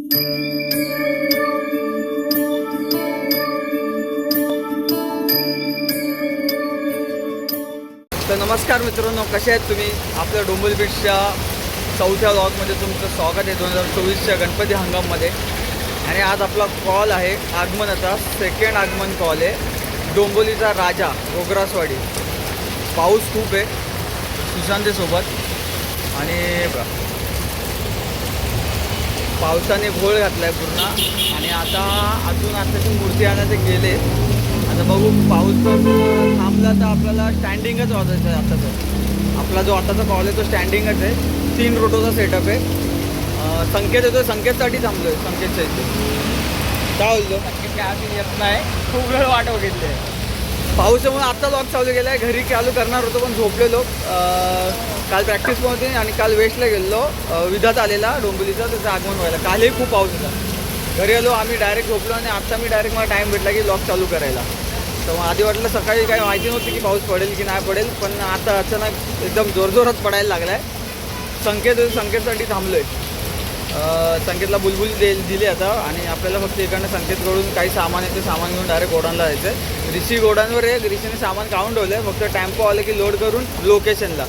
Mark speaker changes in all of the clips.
Speaker 1: तर नमस्कार मित्रांनो, कसे आहेत तुम्ही? आपल्या डोंबिवली बीचच्या चौथ्या व्लॉगमध्ये तुमचं स्वागत आहे 2024च्या गणपती हंगाममध्ये. आणि आज आपला कॉल आहे आगमनाचा, सेकंड आगमन कॉल आहे. डोंबिवलीचा राजा ओग्रासवाडी. पाऊस खूप आहे सुशांतीसोबत आणि पावसाने घोळ घातला आहे पूर्ण. आणि आताची मूर्ती आणायचे गेले. आता बघू, पाऊस जर थांबला तर आपल्याला स्टँडिंगच वाजायचं आहे. आताचं आपला जो आताचा कॉल आहे तो स्टँडिंगच आहे. 3 रोटोचा सेटअप आहे. संकेत येतो, संकेतसाठी थांबलो आहे. संकेतच्या इथे काय बोलतो? संकेत काय अजून येत नाही, खूप वेळ वाट बघितली आहे. पाऊसामुळे आत्ता लॉक चालू केला आहे. घरी चालू करणार होतो पण झोपलेलो. काल प्रॅक्टिस पण होती आणि काल वेस्टला गेलो. विधात आलेला डोंबिवलीचा, त्याचं आगमन व्हायला. कालही खूप पाऊस होता. घरी आलो, आम्ही डायरेक्ट झोपलो आणि आता मला टाईम भेटला की लॉक चालू करायला. तर मग आधी वाटलं सकाळी काही माहिती नव्हती की पाऊस पडेल की नाही पडेल, पण आता अचानक एकदम जोरजोरात पडायला लागला आहे. संकेतसाठी थांबलो आहे. संकेतला बुलबुल दिली आता आणि आपल्याला फक्त इकडनं संकेतकडून काही सामान आहे ते सामान घेऊन डायरेक्ट गोडाऊनला जायचं आहे. रिशी गोडाऊनवर आहे, रिशीने सामान काढून ठेवलं आहे. फक्त टेम्पो आलं की लोड करून लोकेशनला.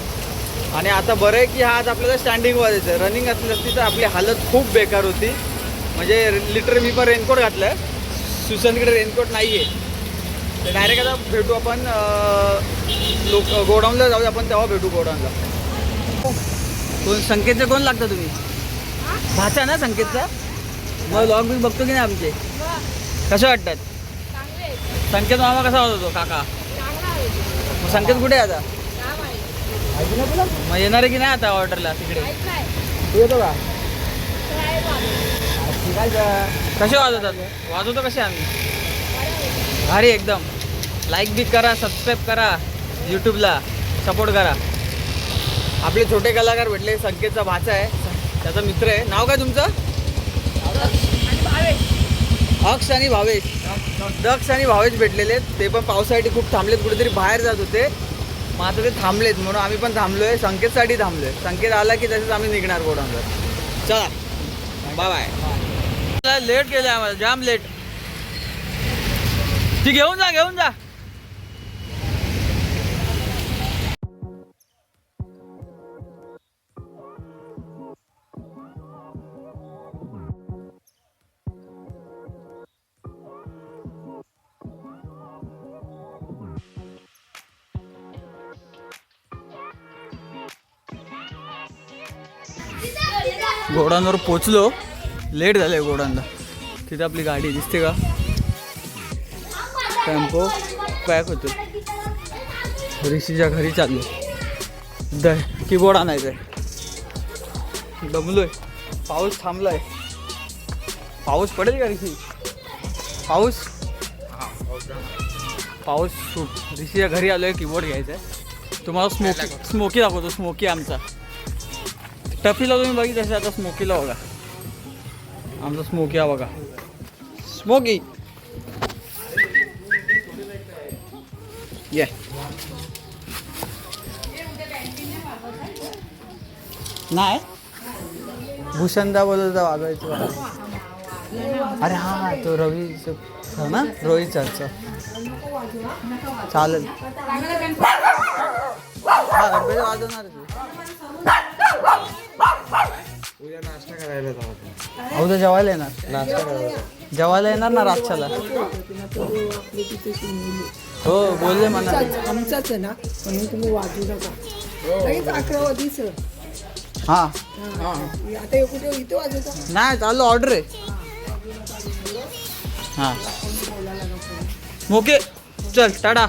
Speaker 1: आणि आता बरं आहे की आज आपल्याला स्टँडिंग वाजायचं आहे. रनिंग असती तर आपली हालत खूप बेकार होती. म्हणजे लिटर मी पण रेनकोट घातलं आहे. सुशांतकडे रेनकोट नाही आहे. तर डायरेक्ट आता भेटू आपण गोडाऊनला जाऊ आपण, तेव्हा भेटू गोडाऊनला. संकेतचं कोण लागतं तुम्ही? भाचा ना संकेतचा? मग लॉग बी बघतो की नाही आमचे? कसे वाटतात? संकेत मामा कसा होता तो काका? संकेत कुठे आहे आता? मग येणार आहे की नाही आता ऑर्डरला तिकडे? तू येतो का? कसे वाजवतो कसे आम्ही? भारी एकदम. लाईक बी करा, सबस्क्राईब करा, यूट्यूबला सपोर्ट करा. आपले छोटे कलाकार भेटले. संकेतचा भाचा आहे, त्याचा मित्र आहे. नाव काय तुमचं? अक्ष आणि भावेश. दक्ष आणि भावेश भेटलेले. ते पण पावसासाठी खूप थांबलेत, कुठेतरी बाहेर जात होते. मग आता ते थांबलेत म्हणून आम्ही पण थांबलो आहे. संकेतसाठी थांबलो आहे. संकेत आला की तसेच आम्ही निघणार गोडाऊनवर. चला बाय बाय. लेट केलं आम्हाला, जाम लेट. ती घेऊन जा. गोडाऊनवर पोचलो. लेट झालं आहे गोडाऊनला. तिथे आपली गाडी दिसते का? टेम्पो पॅक होतो. ऋषीच्या घरी चाललो. कीबोर्ड आणायचं आहे. दमलोय. पाऊस थांबलाय. पाऊस पडेल का ऋषी? पाऊस ऋषीच्या घरी आलोय. कीबोर्ड घ्यायचं आहे. तुम्हाला स्मोकी दाखवतो. स्मोकी आमचा टफीला तुम्ही बघितलं आता. स्मोकीला बघा, आमचा स्मोकी हा बघा. स्मोकी ये नाही. भूषणदा बोलत वाजवायचं. अरे हा तो रवीचा ना, रोहित सरचा. चालेल. हा गणपती वाजवणार.
Speaker 2: उद्या नाश्ता करायला जाऊ.
Speaker 1: उद्या जेवायला येणार. जेवायला येणार ना रातच्याला. हो बोलले म्हणा.
Speaker 3: आमचाच आहे ना, म्हणून तुम्ही वाजू नका. 11 वाजलीच.
Speaker 1: हां
Speaker 3: आता कुठे इथे वाजवता?
Speaker 1: नाही, चालू ऑर्डर आहे. हां ओके चल टाटा.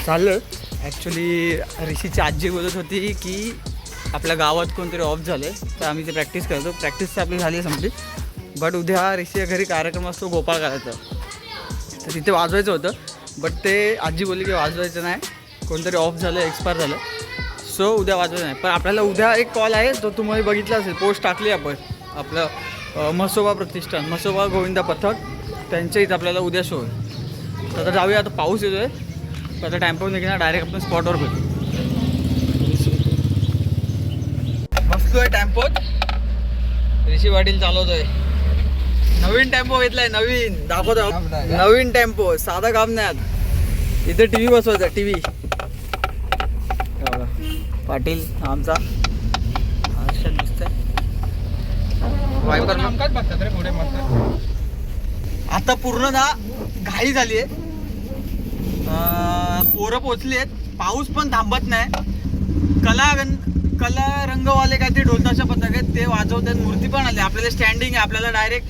Speaker 1: चाललं. ॲक्च्युली ऋषीची आजी बोलत होती की आपल्या गावात कोणतरी ऑफ झालं आहे, तर आम्ही ते प्रॅक्टिस करतो. प्रॅक्टिस तर आपली झाली आहे संपली. बट उद्या ऋषीच्या घरी कार्यक्रम असतो गोपाळ करायचा, तर तिथे वाजवायचं होतं. बट ते आजी बोलली की वाजवायचं नाही, कोणतरी ऑफ झालं, एक्सपायर झालं. सो उद्या वाजवायचं नाही. पण आपल्याला उद्या एक कॉल आहे, तो तुम्ही बघितला असेल, पोस्ट टाकली आपण. आपलं म्हसोबा प्रतिष्ठान, म्हसोबा गोविंदा पथक, त्यांच्या इथं आपल्याला उद्या शो आहे. तर आता जाऊया. आता पाऊस येतो आहे, तर आता टेम्पो निघणार, डायरेक्ट आपण स्पॉटवर भेटू. बसतो आहे टेम्पोत. ऋषी पाटील चालवतोय. नवीन टेम्पो घेतलाय, नवीन दाखवतो. नवीन टेम्पो, साधा काम नाही आत. इथे टीव्ही बसवायचा, टीव्ही. पाटील आमचा दिसतंय. आता पूर्ण ना घाई झाली आहे. पोरं पोचली आहेत, पाऊस पण थांबत नाही. कला रंगवाले काय ते ढोलताशा पथक आहेत, ते वाजवतात. मूर्ती पण आली आपल्याला. स्टँडिंग आहे, आपल्याला डायरेक्ट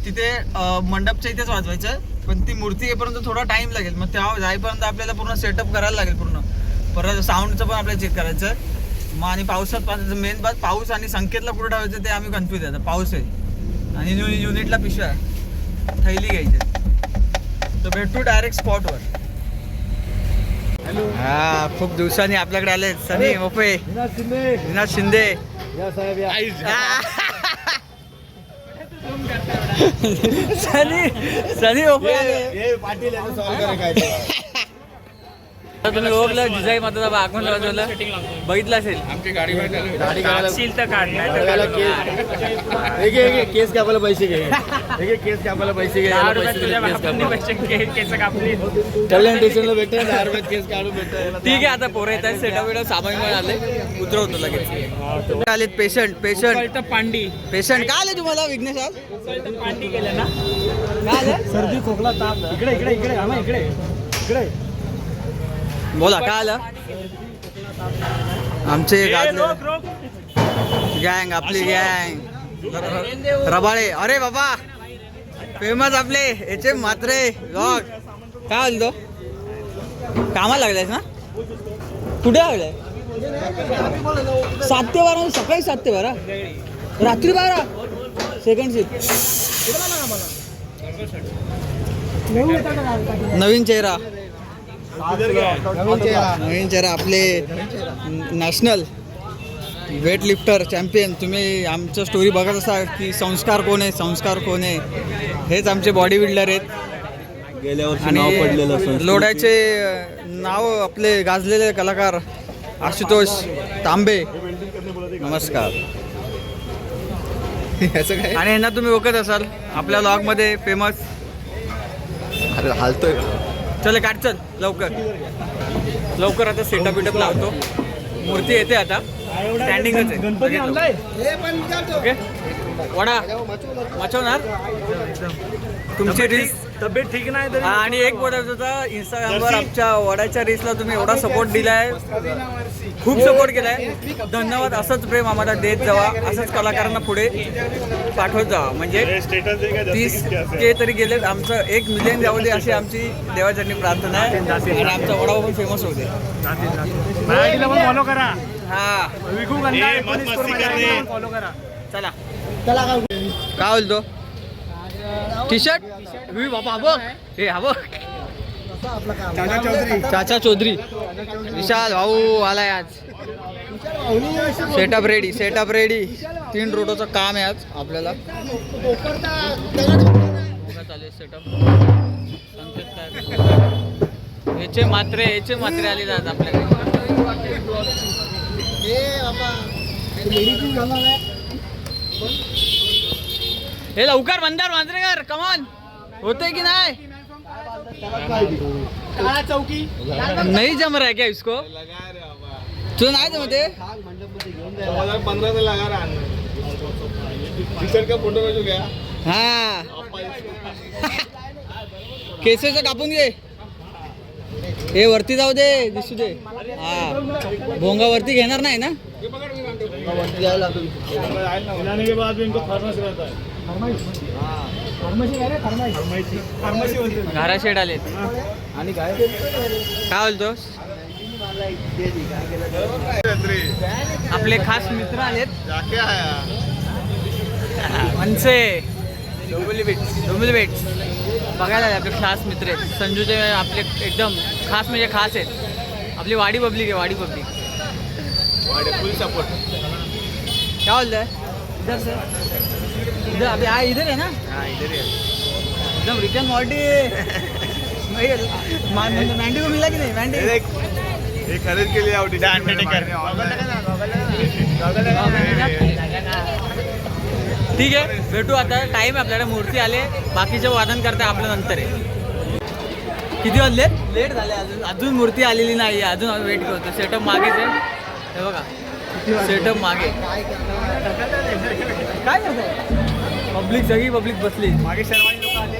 Speaker 1: तिथे मंडपच्या इथेच वाजवायचं. पण ती मूर्ती येईपर्यंत थोडा टाइम लागेल. मग तेव्हा जाईपर्यंत आपल्याला पूर्ण सेटअप करायला लागेल पूर्ण. परत साऊंडचं पण आपल्याला चेक करायचं. मग आणि पावसात मेन बात पाऊस आणि संकेतला कुठं ठेवायचं ते आम्ही कन्फ्यूज आहे. पाऊस आहे आणि युनिटला पिशव्या आहे, थैली घ्यायची. तर भेटू डायरेक्ट स्पॉटवर. हा, खूप दिवसांनी आपल्याकडे आले सनी मोफे, विनाथ शिंदे. सनी मोफे तुम्ही ओळखलं. जिजाई माताचा आगमन वाजवलं, बघितलं असेल.
Speaker 2: आमची गाडी
Speaker 4: गाडी
Speaker 2: केस कापायला पैसे घे. केस कापायला पैसे घे. कल्याण स्टेशनला भेटते 10 रुपयात केस काढून भेटत.
Speaker 1: ठीक आहे, आता पोरं येत आहेत. सेटअप वेळ सामान आले, उतरवतो लगेच. आलेत पेशंट
Speaker 4: पांडी
Speaker 1: पेशंट. काय आले तुम्हाला विघ्नेश?
Speaker 4: पांडी केलं ना,
Speaker 1: काय आलं?
Speaker 4: सर्दी खोकला ताप. इकडे इकडे इकडे आम्हा इकडे इकडे.
Speaker 1: बोला काय आलं? आमचे गँग, आपली गँग रबाळे. अरे बाबा, फेमस आपले याचे मात्रे लॉग. काय बोलतो? कामाला लागलायस ना? कुठे लागलाय? 7 ते 12. सकाळी 7 ते 12, रात्री 12, सेकंड शिफ्ट. नवीन चेहरा आपले नॅशनल वेट लिफ्टर चॅम्पियन. तुम्ही आमचं स्टोरी बघत असाल की संस्कार कोण आहे. हेच आमचे बॉडी बिल्डर आहेत.
Speaker 2: गेल्या वर्षी
Speaker 1: आणि
Speaker 2: नाव पडलेलं
Speaker 1: लोढ्याचे नाव आपले गाजलेले कलाकार आशुतोष तांबे. नमस्कार. आणि यांना तुम्ही ओळखत असाल आपल्या लॉगमध्ये फेमस.
Speaker 2: अरे हालतोय.
Speaker 1: चल काट, चल लवकर आता सेटअप बिटअप लावतो. मूर्ती येते आता, स्टँडिंगच आहे.
Speaker 4: गणपती आणलाय.
Speaker 1: ओके, वडा मचवणार तुमची रील्स.
Speaker 4: तब्येत ठीक नाही तरी
Speaker 1: आणि एक बोलायचं होतं, इंस्टाग्रामवर आमच्या वडाच्या रील्सला तुम्ही एवढा सपोर्ट दिलाय, खूप सपोर्ट केलाय. धन्यवाद. असंच प्रेम आम्हाला देत जावा, असंच कलाकारांना पुढे पाठवत जावा. म्हणजे 30K तरी गेलेत, आमचं 1 मिलियन जाऊ दे अशी आमची देवाचरणी प्रार्थना आहे. आणि आमचा वडापाव पण फेमस होते.
Speaker 4: मराठीला पण फॉलो करा.
Speaker 1: हा,
Speaker 4: विकू गंधा 19 करून फॉलो करा.
Speaker 1: चला काय बोलतो? टी शर्ट बाबा बघ, हे हा बघ, चाचा चौधरी विशाल भाऊ आलाय आज. Setup ready. 3 रोडोचं काम आहे आज आपल्याला. चालू सेटअप. याचे मात्रे आलेले आहेत आपल्याकडे. हे लवकर मंदार मांजरेकर, कमॉन. होते की नाही?
Speaker 4: चौकी
Speaker 1: नहीं जम रहा है क्या इसको? तुझं नाही जमते?
Speaker 2: 2015 से लगा रहा टीचर का फोटो भेजू क्या?
Speaker 1: हा, केसेचं कापून घे. हे वरती जाऊ दे, दिसू दे. हा, भोंगा वरती घेणार नाही ना?
Speaker 4: खिलाने के बाद भी इनको फार्मेसी रहता है. फार्मसी
Speaker 1: घरा शेड आलेत.
Speaker 2: आणि काय
Speaker 1: बोलतोस? आपले खास मित्र आलेत. मनसे डोंबिवली बीच बघायला आले. आपले खास मित्र आहेत संजूचे. आपले एकदम खास म्हणजे खास आहेत. आपली वाडी पब्लिक आहे, वाडी पब्लिक.
Speaker 2: फुल सपोर्ट.
Speaker 1: क्या बोलतोय? इधर से इधर अभी इधर है ना?
Speaker 2: हाँ इधर ही
Speaker 1: एकदम रिटर्न मॉर्टी. मैंडी को मिला कि नहीं? मैंडी
Speaker 2: ये खरीद के लिए आउट
Speaker 1: ठीक आहे, भेटू आता. टाईम आहे आपल्याकडे, मूर्ती आले, बाकीचे वादन करता आपलं नंतर आहे. किती वाजले? लेट झाले, अजून मूर्ती आलेली नाही आहे, अजून वेट करतो. सेटअप मागेच आहे, हे बघा सेटअप मागे. काय करताय? पब्लिक, सगळी पब्लिक बसली
Speaker 4: मागे शर्मानी लोक आले.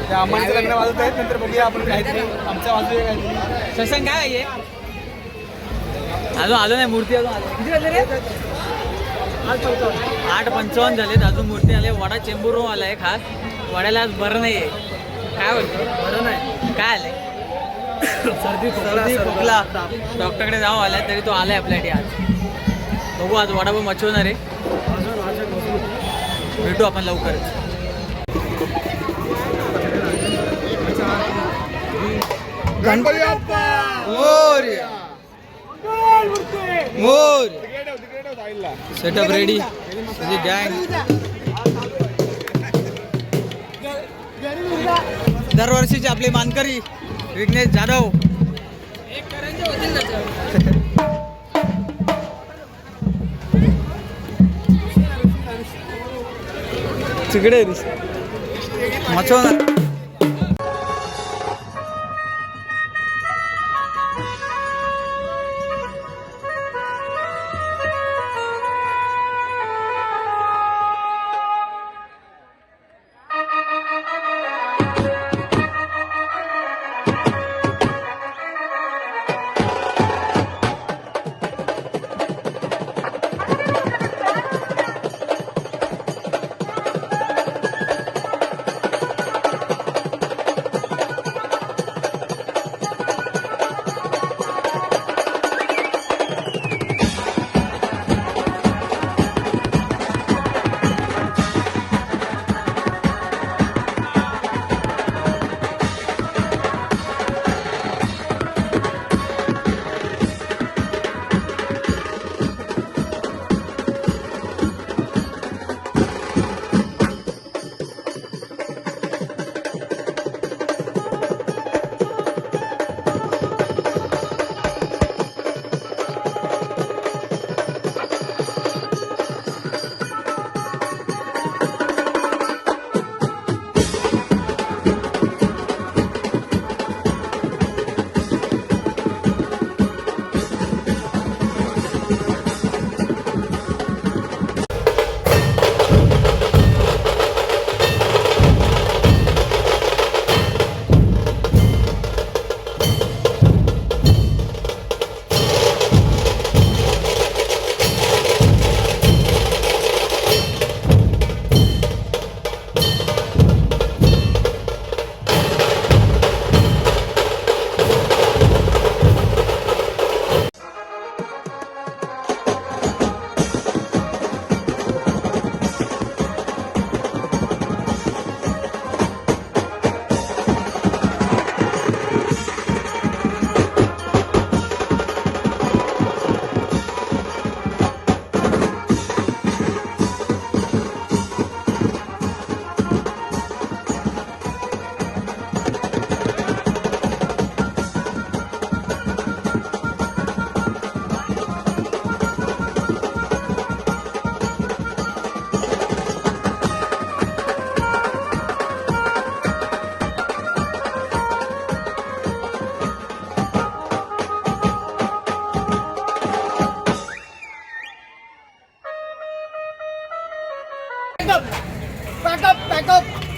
Speaker 4: त्या अंबानीचं लग्न वाजत आहेत, नंतर बघूया आपण काहीतरी आमच्या बाजूला काहीतरी.
Speaker 1: शशांक काय आहे? अजून आलो नाही, मूर्ती अजून आली. किती वाजले रे? 8:55 झालेत, अजून मूर्ती आले. वडा चेंबूरहून आला आहे खास. वड्याला आज बरं नाही आहे. काय बोलतो? बरं नाही. काय आलंय? सर्दी खोकला. डॉक्टरकडे जाऊ आलाय, तरी तो आलाय आपल्यासाठी आज. बघू आज वडा पण मचवणार आहे. भेटू आपण लवकरच.
Speaker 2: गणपती बाप्पा
Speaker 1: मोरया. मोर.
Speaker 2: तिकडे ठेव साईडला.
Speaker 1: सेटअप रेडी, तुझी गँग. दरवर्षीचे आपले मानकरी विघ्नेश जाधव. तिकडे मचवणार.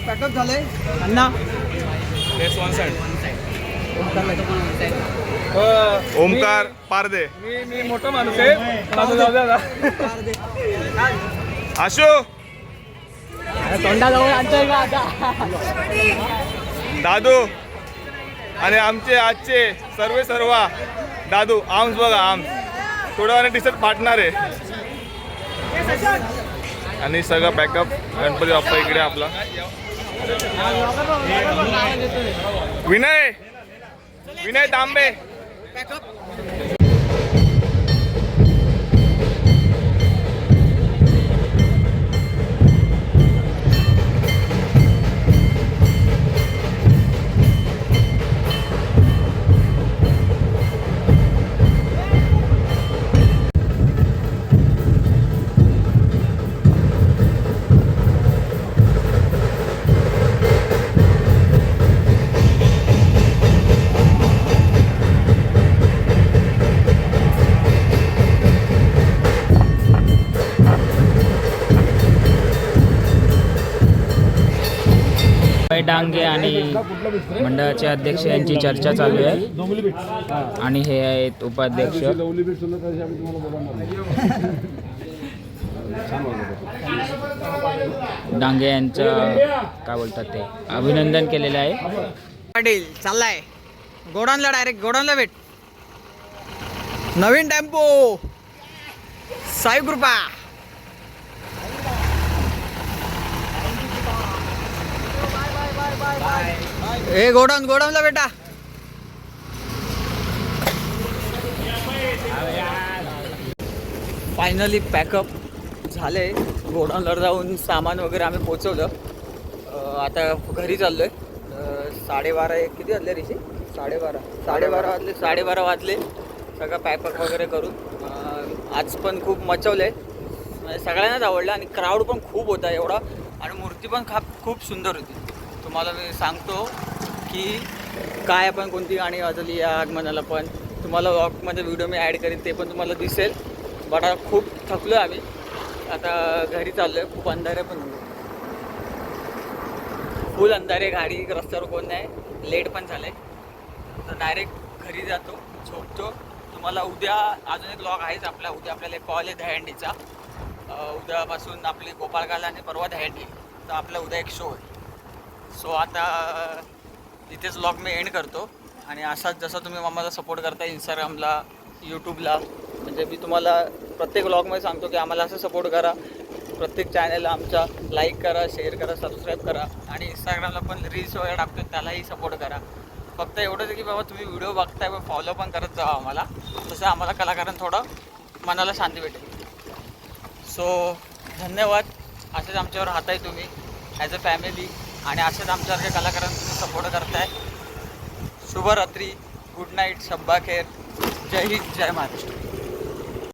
Speaker 1: पॅकअप झालंय अण्णा.
Speaker 2: ओमकार पारदे.
Speaker 4: मी मोठा माणूस आहे. माझं जाऊ द्या.
Speaker 2: आशू
Speaker 1: तोंडाजवळ आणतोय का आता?
Speaker 2: दादू आणि आमचे आजचे सर्वा दादू आर्म्स बघा, आर्म्स थोड्या वेळाने टी शर्ट फाटणार आहे. आणि सगळं पॅकअप. गणपती बाप्पा इकडे आपला. विनय तांबे.
Speaker 5: डांगे आणि मंडळाचे अध्यक्ष यांची चर्चा चालू आहे आणि हे आहेत उपाध्यक्ष. डांगे यांचं काय बोलतात ते अभिनंदन केलेलं आहे.
Speaker 1: पाटील चाललाय गोडाऊनला, डायरेक्ट गोडाऊनला भेट. नवीन टेम्पो साई कृपा. ए गोडाऊनला बेटा. फायनली पॅकअप झाले. गोडाऊनला जाऊन सामान वगैरे आम्ही पोचवलं. आता घरी चाललोय. 12:30 किती वाजले ऋषी? 12:30 वाजले सगळं पॅकअप वगैरे करून. आज पण खूप मचवलं म्हणजे सगळ्यांनाच आवडलं आणि क्राऊड पण खूप होता एवढा आणि मूर्ती पण खूप सुंदर होती. तुम्हाला मी सांगतो की काय आपण कोणती गाणी वाजवली या आगमनाला पण तुम्हाला व्लॉगमध्ये व्हिडिओ मी ॲड करीन, ते पण तुम्हाला दिसेल. बट खूप थकलो आम्ही. आता घरी चाललो आहे. खूप अंधारे पण फुल अंधारे, गाडी रस्त्यावर कोण नाही, लेट पण झाले. तर डायरेक्ट घरी जातो, झोपतो. तुम्हाला उद्या अजून एक व्लॉग आहेच आपला. उद्या आपल्याला एक कॉल आहे दहीहंडीचा. उद्यापासून आपली गोपाळकाला आणि परवा दहीहंडी, तर आपला उद्या एक शो आहे. सो आता इथेच व्लॉग मी एंड करतो. आणि असाच जसं तुम्ही आम्हाला सपोर्ट करता इंस्टाग्रामला, यूट्यूबला, म्हणजे मी तुम्हाला प्रत्येक व्लॉगमध्ये सांगतो की आम्हाला असं सपोर्ट करा. प्रत्येक चॅनलला आमच्या लाईक करा, शेअर करा, सबस्क्राईब करा आणि इंस्टाग्रामला पण रील्स वगैरे टाकतो त्यालाही सपोर्ट करा. फक्त एवढंच की बाबा तुम्ही व्हिडिओ बघताय व फॉलो पण करत जावा आम्हाला. तसं आम्हाला कलाकारांना थोडं मनाला शांती भेटेल. सो धन्यवाद. असेच आमच्यावर राहताय तुम्ही ॲज अ फॅमिली आणि असेच आमच्यासारख्या कलाकारांना तुम्ही सपोर्ट करताय. शुभरात्री, गुड नाईट, शब्बा खेर. जय हिंद, जय महाराष्ट्र.